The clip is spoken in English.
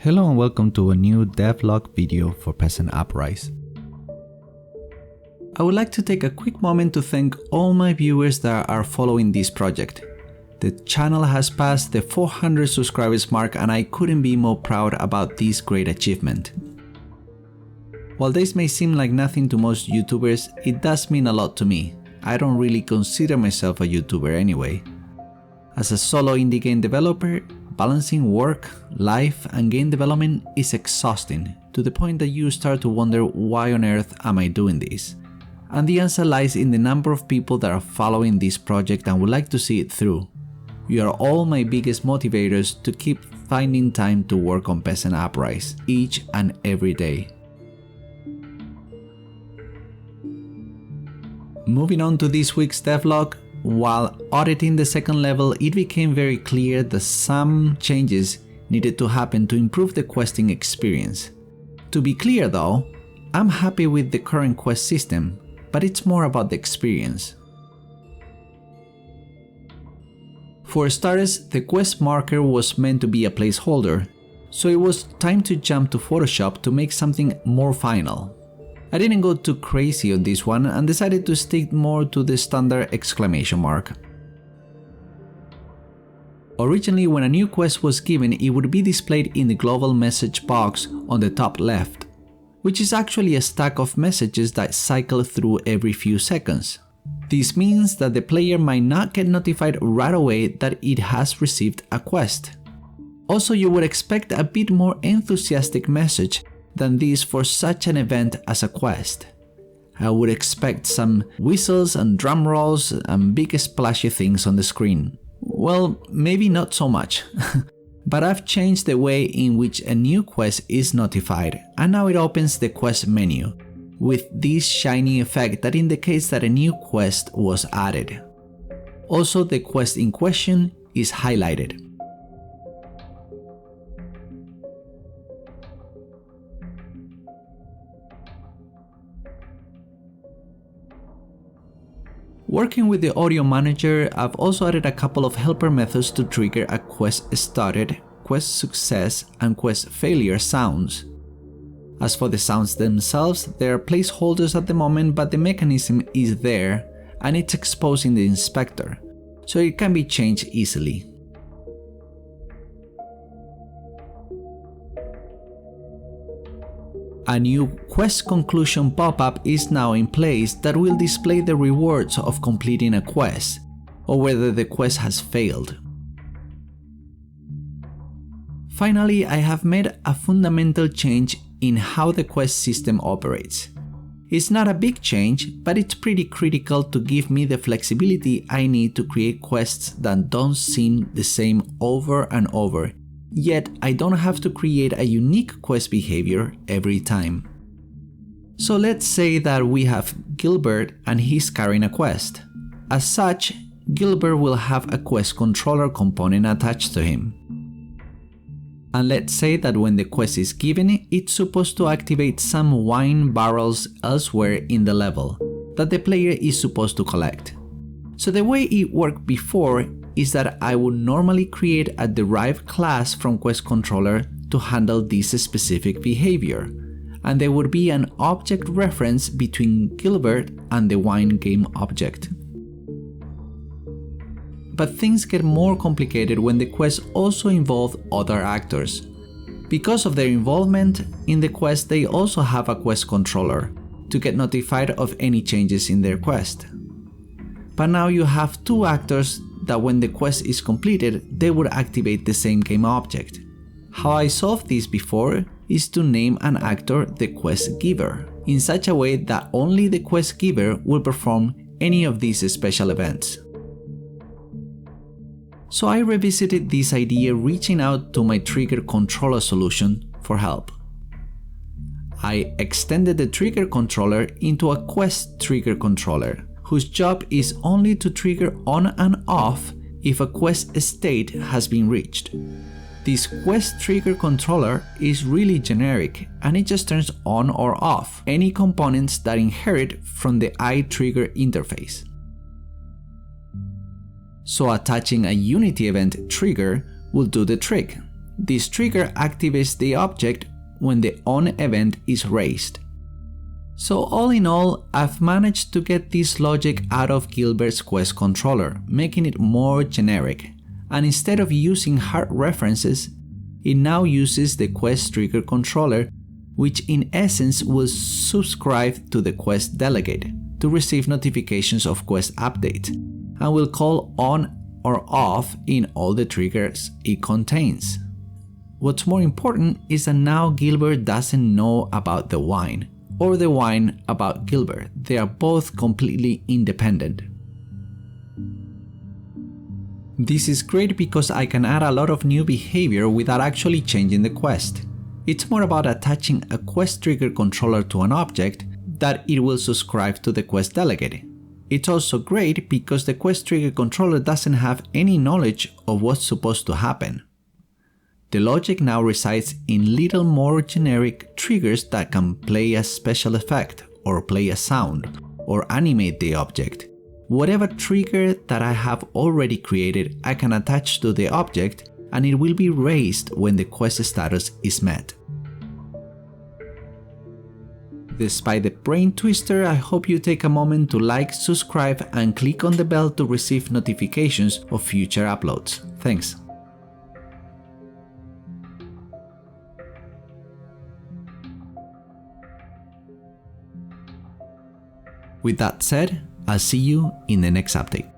Hello and welcome to a new devlog video for Peasant Uprise. I would like to take a quick moment to thank all my viewers that are following this project. The channel has passed the 400 subscribers mark and I couldn't be more proud about this great achievement. While this may seem like nothing to most YouTubers, it does mean a lot to me. I don't really consider myself a YouTuber anyway. As a solo indie game developer, balancing work, life, and game development is exhausting, to the point that you start to wonder why on earth am I doing this? And the answer lies in the number of people that are following this project and would like to see it through. You are all my biggest motivators to keep finding time to work on Peasant Uprise each and every day. Moving on to this week's devlog, while auditing the second level, it became very clear that some changes needed to happen to improve the questing experience. To be clear though, I'm happy with the current quest system, but it's more about the experience. For starters, the quest marker was meant to be a placeholder, so it was time to jump to Photoshop to make something more final. I didn't go too crazy on this one and decided to stick more to the standard exclamation mark. Originally, when a new quest was given, it would be displayed in the global message box on the top left, which is actually a stack of messages that cycle through every few seconds. This means that the player might not get notified right away that it has received a quest. Also, you would expect a bit more enthusiastic message than this for such an event as a quest. I would expect some whistles and drum rolls and big splashy things on the screen. Well, maybe not so much, but I've changed the way in which a new quest is notified, and now it opens the quest menu with this shiny effect that indicates that a new quest was added. Also, the quest in question is highlighted. Working with the audio manager, I've also added a couple of helper methods to trigger a quest started, quest success, and quest failure sounds. As for the sounds themselves, they are placeholders at the moment, but the mechanism is there and it's exposed in the inspector, so it can be changed easily. A new quest conclusion pop-up is now in place that will display the rewards of completing a quest, or whether the quest has failed. Finally, I have made a fundamental change in how the quest system operates. It's not a big change, but it's pretty critical to give me the flexibility I need to create quests that don't seem the same over and over. Yet, I don't have to create a unique quest behavior every time. So let's say that we have Gilbert and he's carrying a quest. As such, Gilbert will have a quest controller component attached to him. And let's say that when the quest is given, it's supposed to activate some wine barrels elsewhere in the level that the player is supposed to collect. So the way it worked before is that I would normally create a derived class from Quest Controller to handle this specific behavior, and there would be an object reference between Gilbert and the wine game object. But things get more complicated when the quests also involve other actors. Because of their involvement in the quest, they also have a Quest Controller to get notified of any changes in their quest. But now you have two actors that when the quest is completed, they would activate the same game object. How I solved this before is to name an actor the quest giver, in such a way that only the quest giver will perform any of these special events. So I revisited this idea, reaching out to my trigger controller solution for help. I extended the trigger controller into a quest trigger controller, whose job is only to trigger on and off if a quest state has been reached. This quest trigger controller is really generic and it just turns on or off any components that inherit from the iTrigger interface. So attaching a Unity event trigger will do the trick. This trigger activates the object when the on event is raised. So all in all, I've managed to get this logic out of Gilbert's quest controller, making it more generic, and instead of using hard references, it now uses the quest trigger controller, which in essence will subscribe to the quest delegate to receive notifications of quest updates, and will call on or off in all the triggers it contains. What's more important is that now Gilbert doesn't know about the wine, or the wine about Gilbert. They are both completely independent. This is great because I can add a lot of new behavior without actually changing the quest. It's more about attaching a quest trigger controller to an object that it will subscribe to the quest delegate. It's also great because the quest trigger controller doesn't have any knowledge of what's supposed to happen. The logic now resides in little more generic triggers that can play a special effect, or play a sound, or animate the object. Whatever trigger that I have already created, I can attach to the object and it will be raised when the quest status is met. Despite the brain twister, I hope you take a moment to like, subscribe, and click on the bell to receive notifications of future uploads. Thanks. With that said, I'll see you in the next update.